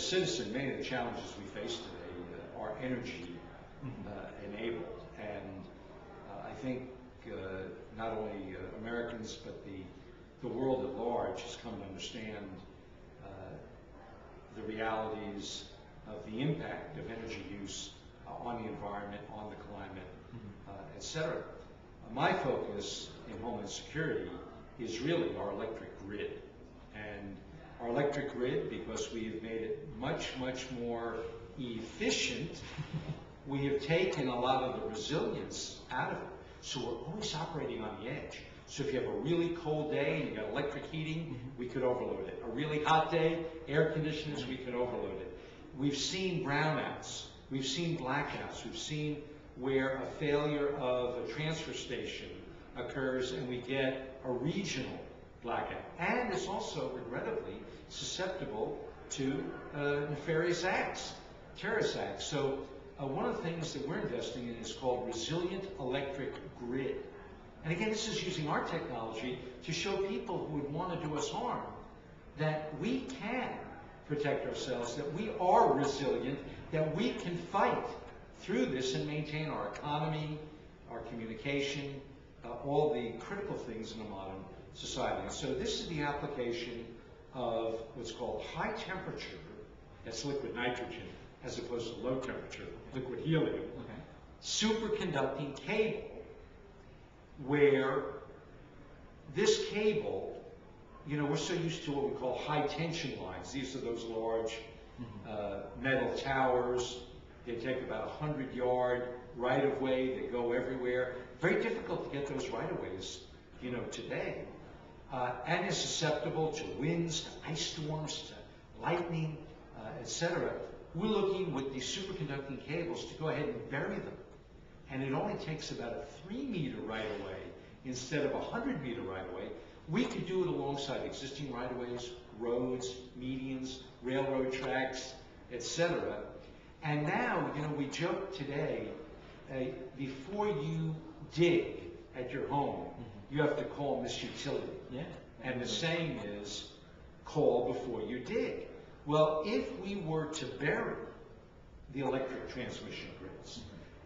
citizen, many of the challenges we face today are energy enabled, and I think not only Americans but the world at large has come to understand the realities of the impact of energy use on the environment, on the climate, etc. My focus in Homeland Security is really our electric grid. And our electric grid, because we have made it much, much more efficient, we have taken a lot of the resilience out of it. So we're always operating on the edge. So if you have a really cold day and you got electric heating, we could overload it. A really hot day, air conditioners, we could overload it. We've seen brownouts, we've seen blackouts, we've seen where a failure of a transfer station occurs and we get a regional blackout. And it's also, regrettably, susceptible to nefarious acts, terrorist acts. So one of the things that we're investing in is called Resilient Electric Grid. And again, this is using our technology to show people who would want to do us harm that we can protect ourselves, that we are resilient, that we can fight through this and maintain our economy, our communication, all the critical things in a modern society. And so this is the application of what's called high temperature, that's liquid nitrogen, as opposed to low temperature, liquid helium, superconducting cable, where this cable, you know, we're so used to what we call high tension lines. These are those large metal towers. They take about 100-yard right-of-way. They go everywhere. Very difficult to get those right-of-ways, you know, today. And is susceptible to winds, to ice storms, to lightning, etc. We're looking with these superconducting cables to go ahead and bury them. And it only takes about a 3-meter right-of-way instead of a 100-meter right-of-way. We could do it alongside existing right-of-ways, roads, medians, railroad tracks, etc. And now, you know, we joke today, before you dig at your home, you have to call Miss Utility. Yeah. And the saying is, call before you dig. Well, if we were to bury the electric transmission grids,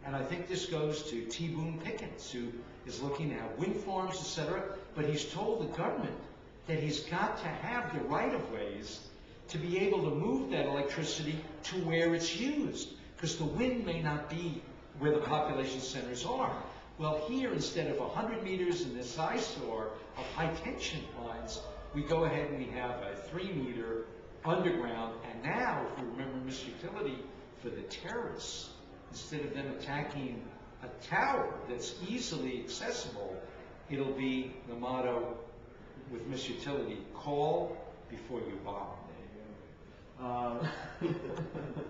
and I think this goes to T. Boone Pickens, who is looking at wind farms, etc., but he's told the government that he's got to have the right-of-ways to be able to move that electricity to where it's used, because the wind may not be where the population centers are. Well, here, instead of 100 meters in this eyesore of high-tension lines, we go ahead and we have a 3-meter underground, and now, if we remember Miss Utility, for the terrorists, instead of them attacking a tower that's easily accessible, it'll be the motto with Miss Utility, call before you bomb. There you go.